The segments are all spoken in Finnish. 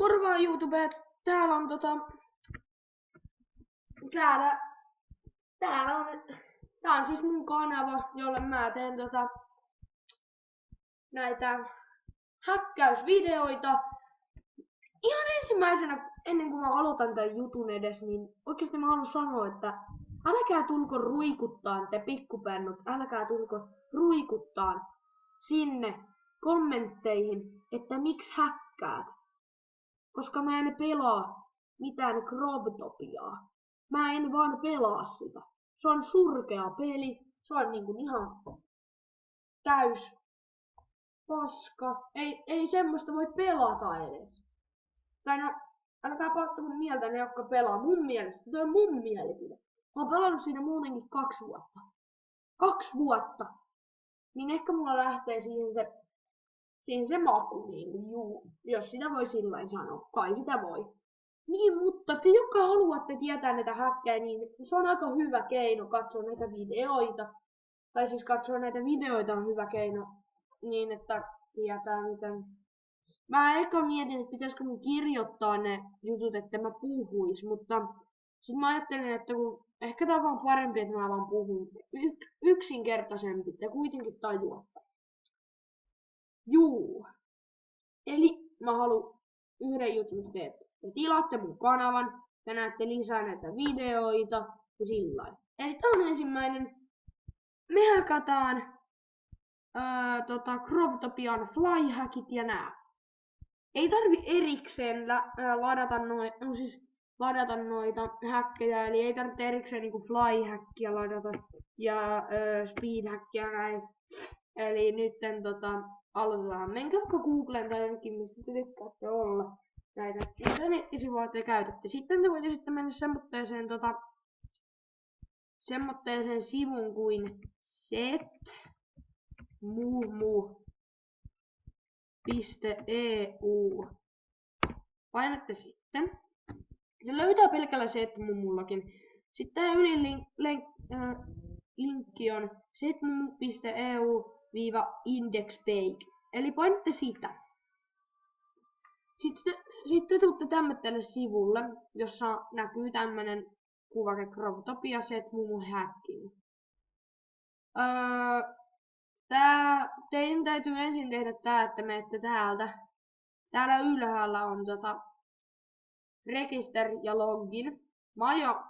Moro vaan YouTube, täällä on täällä on, tää on siis mun kanava, jolle mä teen näitä häkkäysvideoita. Ihan ensimmäisenä, ennen kuin mä aloitan tän jutun edes, niin oikeesti mä haluan sanoa, että älkää tulko ruikuttaan te pikkupennut, älkää tulko ruikuttaan sinne kommentteihin, että miksi häkkäät. Koska mä en pelaa mitään Growtopiaa. Mä en vaan pelaa sitä. Se on surkea peli. Se on niinku ihan täys paska. Ei semmoista voi pelata edes. Tai no, älkää pahoittako mieltä ne, jotka pelaa. Mun mielestä, toi on mun mielipide. Mä oon pelannut siinä muutenkin 2 vuotta. 2 vuotta. Niin ehkä mulla lähtee siihen se maku, niin juu, jos sitä voi sillain sanoa, kai sitä voi. Niin, mutta te jotka haluatte tietää näitä häkkejä, niin se on aika hyvä keino katsoa näitä videoita. Tai siis katsoa näitä videoita on hyvä keino, niin että tietää miten. Mä eka mietin, että pitäisikö mun kirjoittaa ne jutut, että mä puhuis, mutta sit mä ajattelin, että kun ehkä tää on vaan parempi, että mä vaan puhun yksinkertaisempi, te kuitenkin tajuatte. Juu. Eli mä haluan yhden jutun tehdä. Te tilaatte mun kanavan, te näette lisää näitä videoita ja sillain. Eli tää on ensimmäinen. Me hakataan Growtopian flyhackit ja nää. Ei tarvi erikseen ladata noita häkkejä, eli ei tarvitse erikseen niinku flyhackia ladata ja speedhackia näin. Eli nytten aloitetaan. Menkää vaikka Googleen tai jonnekin, mistä te tykkäätte olla näitä internettisivuja te käytätte. Sitten te voitte sitten mennä semmoitteeseen sivun kuin setmumu.eu. Painatte sitten. Se löytää pelkällä setmumullakin. Sitten linkki on setmumu.eu-indexpage. Eli painatte sitä. Sitten tuutte tämmöiselle sivulle, jossa näkyy tämmönen kuvake Growtopia setmumu hacking. Teidän täytyy ensin tehdä tää, että menette täältä. Täällä ylhäällä on register ja login. Mä oon jo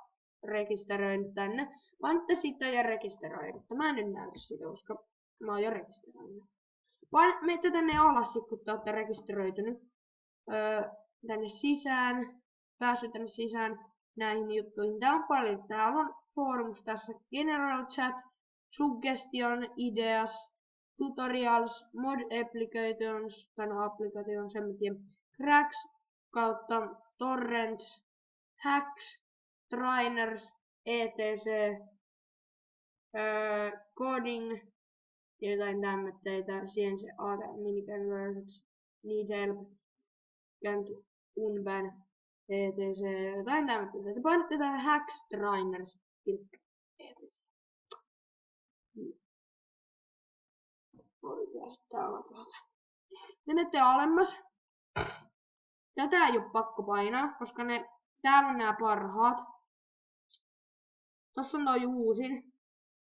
rekisteröinyt tänne. Painatte sitä ja rekisteröinyt. Mä en nyt näytä sitä, koska mä oon jo rekisteröinyt. Menette tänne alas, kun te ootte rekisteröitynyt. Tänne sisään. Päässyt tänne sisään näihin juttuihin. Tää on paljon. Täällä on forums tässä. General chat. Suggestion, ideas, tutorials, mod applications, tai no applications, cracks kautta torrents, hacks, trainers, etc, coding, jotain tämmöitä, CNC, miniconversions, need help, can't unban, etc, jotain tämmöitä. Te painatte tähän hacks, trainers, etc. Te menette alemmas. Tätä ei oo pakko painaa, koska täällä on nää parhaat. Tossa on toi uusin.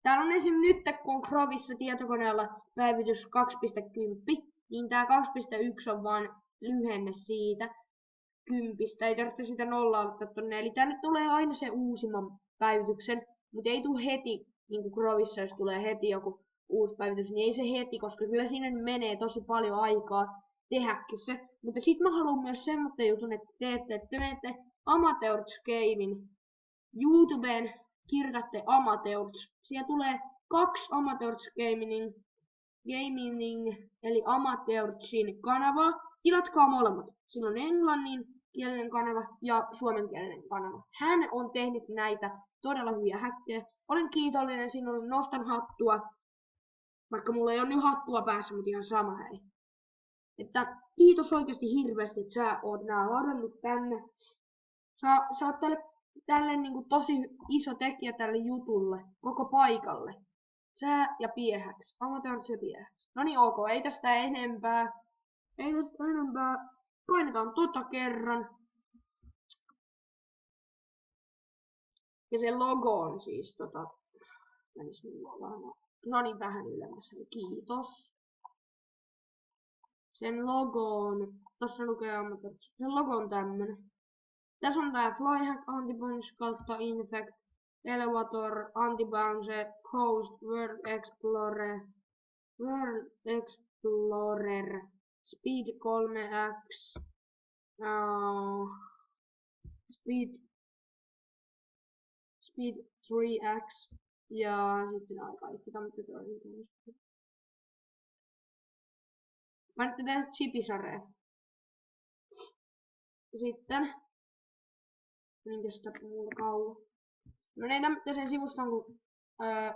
Täällä on esim. Nyt kun on Crovissa tietokoneella päivitys 2.10, niin tää 2.1 on vaan lyhenne siitä 10. Ei tarvitse sitä nollaa ottaa tonne. Eli tänne tulee aina se uusimman päivityksen, mutta ei tule heti, niin kuin Crovissa, jos tulee heti joku uusi päivitys, niin ei se heti, koska kyllä siinä menee tosi paljon aikaa tehdäkin se. Mutta sit mä haluan myös semmoinen jutun, että te menette Amateurs Gaming. YouTubeen kirjoitatte Amateurs. Siellä tulee 2 Amateurs Gaming eli Amateursin kanavaa. Tilatkaa molemmat. Sillä on englanninkielinen kanava ja suomenkielinen kanava. Hän on tehnyt näitä todella hyviä häkkejä. Olen kiitollinen sinulle, nostan hattua. Vaikka mulla ei ole nyt hattua päässä, mutta ihan sama hei. Että kiitos oikeasti hirveästi, että sä oot nää ladannut tänne. Sä oot tälle niinku tosi iso tekijä tälle jutulle, koko paikalle. Sä ja Piehäks. Amateurs ja Piehäks. Noniin ok, ei tästä enempää. Painetaan tota kerran. Ja se logo on siis menis mulla vaan. No niin, vähän ylemmäs. Kiitos. Sen logo on, tossa lukee sen logo on tämmönen. Tässä on tää Flyhack, Anti-Bounce kautta Infect, Elevator, Anti-Bounce, Coast, World Explorer, Speed 3x, Speed 3x ja sitten kaikki tämmöset on. Mä nyt teen chipisareen. Sitten niin kestä mulla kauan. No niin, tämmösen sivuston kuin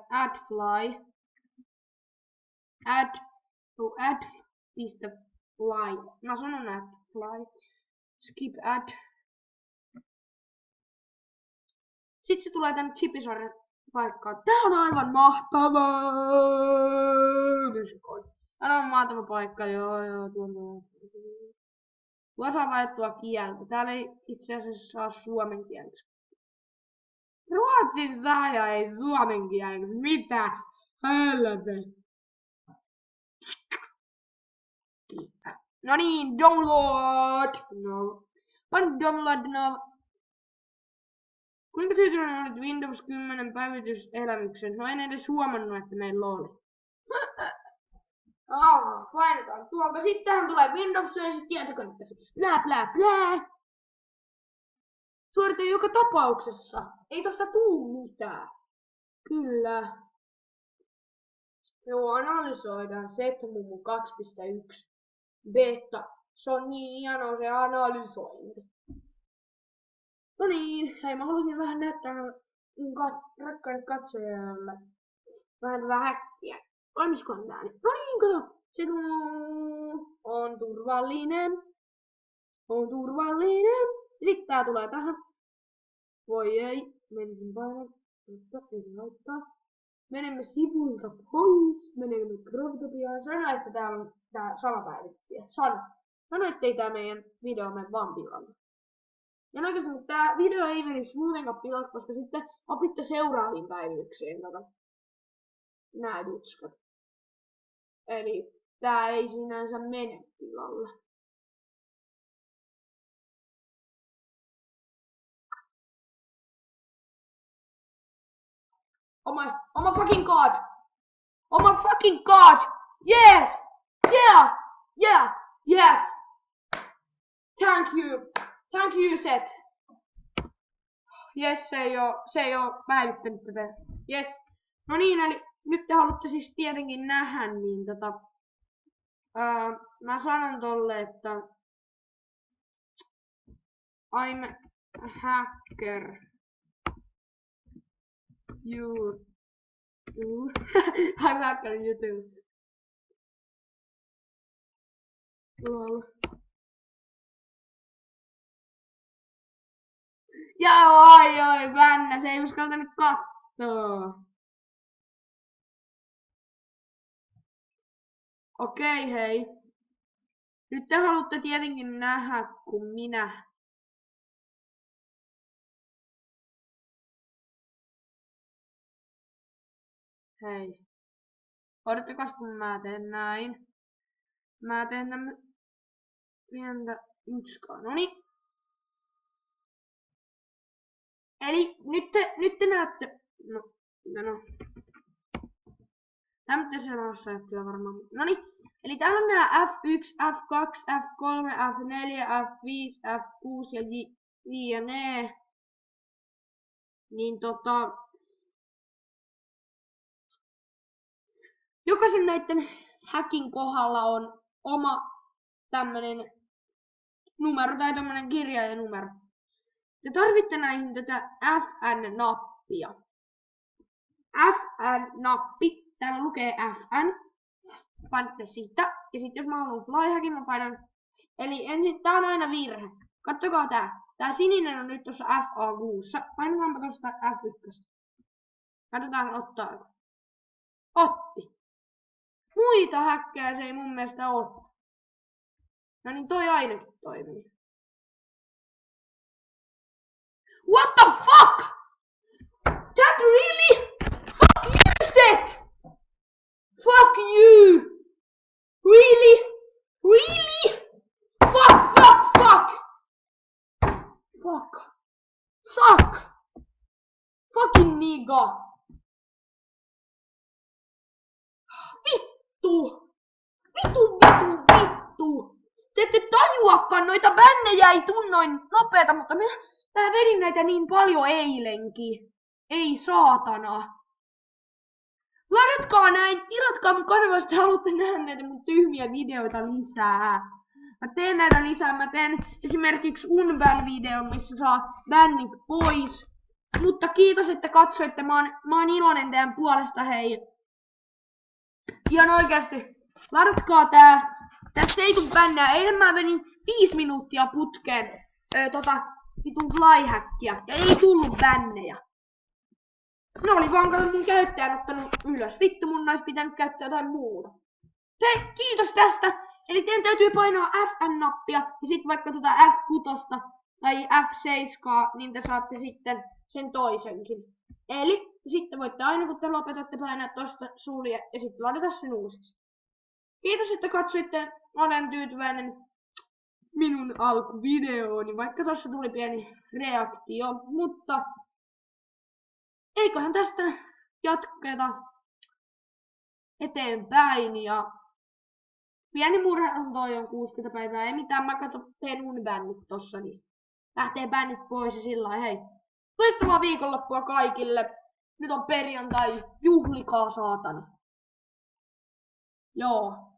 AdFly. Add.fly. Mä sanon AdFly. Skip ad. Sitten se tulee tänne chipisareen paikkaan. Tää on aivan mahtavaa! Tää on mahtava paikka, joo, Tuossa on vaihdettua kieltä. Täällä ei itse asiassa saa suomen kieleksi. Ruotsin saaja ei suomen kieleksi. Mitä? Helvetti. No niin, download! No. On download no. Kuinka tyytyväinen olet Windows 10 päivityselämyksen? No en edes huomannut, että meillä oli. Painetaan tuolta. Sittenhän tulee Windows ja sitten tietokoneessa. Blää. Suorita joka tapauksessa. Ei tosta tuu mitään. Kyllä. Joo, analysoidaan Setmumu 2.1 beta. Se on niin hieno se analysointi. No niin, hei mä halusin vähän näyttää rakkaille katsojille vähän tätä häkkiä. Toimiskohan tää nyt? No niin, kato. Se on turvallinen. Sitten tää tulee tähän. Voi ei, menisin painan. Ei haittaa. Menemme sivuilta pois. Menemme Grovtopiaan. Sano, että täällä on tää sama päivittäjä. Sano, ettei tää meidän video mene vaan pilalle. Ja oikeastaan tää video ei menisi muutenkaan pilalle, koska sitten opitte seuraaviin päivityksiin. Nää jutskat. Eli tää ei sinänsä mene pilalle. Oh my fucking god! Oh my fucking god! Yes! Yes! Thank you, Set. Yes, se ei oo päivittänyt tätä. Yes. No niin, eli nyt te haluatte siis tietenkin nähdä, niin mä sanon tolle, että I'm a hacker. I'm a hacker YouTube. Lol. Ja oi, Vännä, se ei uskaltanut kattoo. Okei, hei. Nyt te haluatte tietenkin nähdä, kun minä... Hei. Odottakas, kun mä teen näin. Mä teen tämmönen pientä ykskaa. Noniin. Eli nyt te näette... No. Tämmötä seuraavassa näyttyä varmaan. Noniin. Eli täällä on nää F1, F2, F3, F4, F5, F6 ja jne. Niin jokaisen näitten hackin kohdalla on oma tämmönen numero tai tämmönen kirjaimenumero. Te tarvitte näihin tätä FN-nappia. FN-nappi, täällä lukee FN. Painatte sitä, ja sitten jos mä haluan flyhackin, mä painan. Eli ensin, tää on aina virhe. Kattokaa tää. Tää sininen on nyt tuossa FA6. Painetaanpa tuosta F1. Katsotaan ottaako. Otti. Muita häkkejä se ei mun mielestä oo. No niin, toi ainakin toimii. What the fuck? That really? Fuck you, Seth! Fuck you! Really? Really? Fuck, fuck, fuck! Fuck. Suck! Fucking nigga! Vittu! Vittu! Te ette tajuakaan, noita bännejä ei tuu noin nopeeta, mutta mä vedin näitä niin paljon eilenkin. Ei saatana. Ladatkaa näin, tilatkaa mun kanavasta, haluatte nähdä näitä mun tyhmiä videoita lisää. Mä teen näitä lisää, mä teen esimerkiksi unban-videon, missä saa bännit pois. Mutta kiitos, että katsoitte, mä oon iloinen teidän puolesta, hei. Ihan oikeasti, ladatkaa tää. Tässä ei tuu bännää. Eilen mä vedin 5 minuuttia putkeen vitun flyhackia ja ei tullut bännejä. Ne oli vaan kato mun käyttäjän ottanut ylös. Vittu, mun olisi pitänyt käyttää jotain muuta. Kiitos tästä. Eli teidän täytyy painaa FN-nappia ja sit vaikka F6 tai F7, niin te saatte sitten sen toisenkin. Eli sitten voitte aina kun te lopetatte painaa tosta sulje ja sitten ladata sen uusiksi. Kiitos, että katsoitte. Olen tyytyväinen minun alkuvideooni, vaikka tossa tuli pieni reaktio, mutta eiköhän tästä jatketa eteenpäin ja pieni murhe on toi on 60 päivää, ei mitään, mä teen unibännit tossa, niin lähtee bännit pois ja sillä hei. Loistavaa viikonloppua kaikille. Nyt on perjantai, juhlikaa saatana. Joo.